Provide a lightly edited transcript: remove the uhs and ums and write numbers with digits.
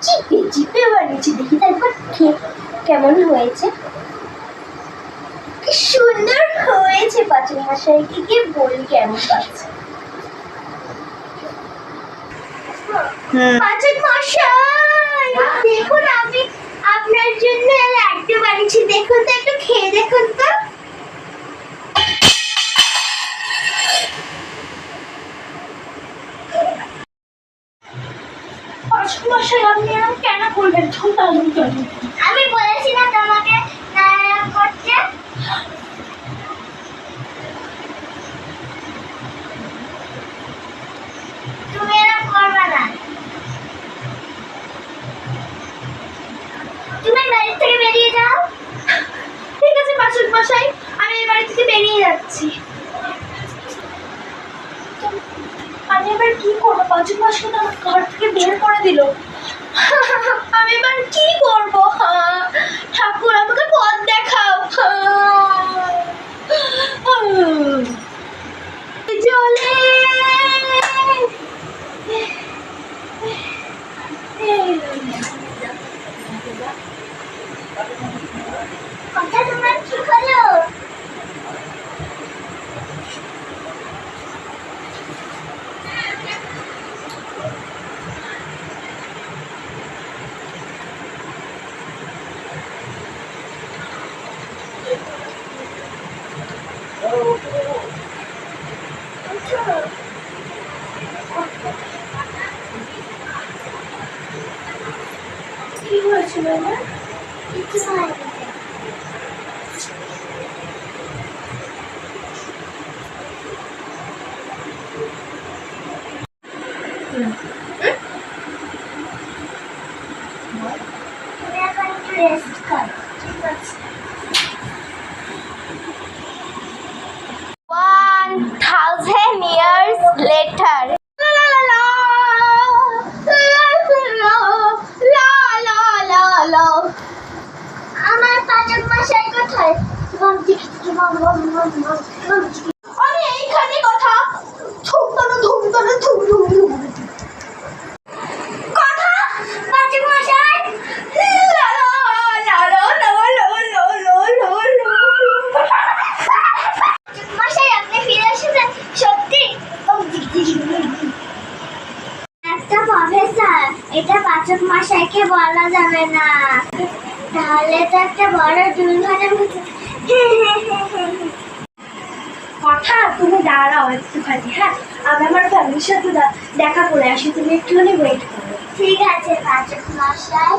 চিপে চিপে বানিয়েছি, দেখি তো একবার খেয়ে কেমন হয়েছে। কি সুন্দর হয়েছে, পাচক মশাইকে গিয়ে বলি কেমন পাচ্ছে। পাচক মশাই দেখুন, আমি আপনার জন্য লাড্ডু বানিয়েছি, দেখুন তো, একটু খেয়ে দেখুন তো। পাচক মশাই আপনি এরকম কেন করলেন? আমি বলেছি না তোমাকে করতে। তুমি এরকম করবে না, তুমি বাড়ি থেকে বেরিয়ে যাও। ঠিক আছে পাচক মশাই, আমি এই বাড়ি থেকে বেরিয়ে যাচ্ছি। আমি এবার কি করবো? পাচক মশাই তো আমার ঘর থেকে বের করে দিল। আমি এবার কি করবো? ঠাকুর আমাকে পথ দেখাও। জলে কথা তোমার কি হলো? কি হয়েছিল না? কিছু হয়নি। তুমি এখন একটু রেস্ট করো, ঠিক আছে? 1000 years later. আমার পাচক মশাই কোথায়? আরে এইখানে কথা ধুমতনো ধুমতনো ধুম ধুম ধুম কথা পাচক মশাই। মশাই আপনি ফিরে এসেছেন সত্যি? একটা প্রফেসর, এটা পাচক মশাইকে বলা যাবে না, তাহলে তো একটা বড় দুর্ঘটনা ঘটে। কথা তুমি দাঁড়াও একটুখানি, হ্যাঁ আমি আমার ফ্যামিলির সাথে দেখা করে আসি, তুমি একটুখানি ওয়েট করো। ঠিক আছে পাচক মশাই।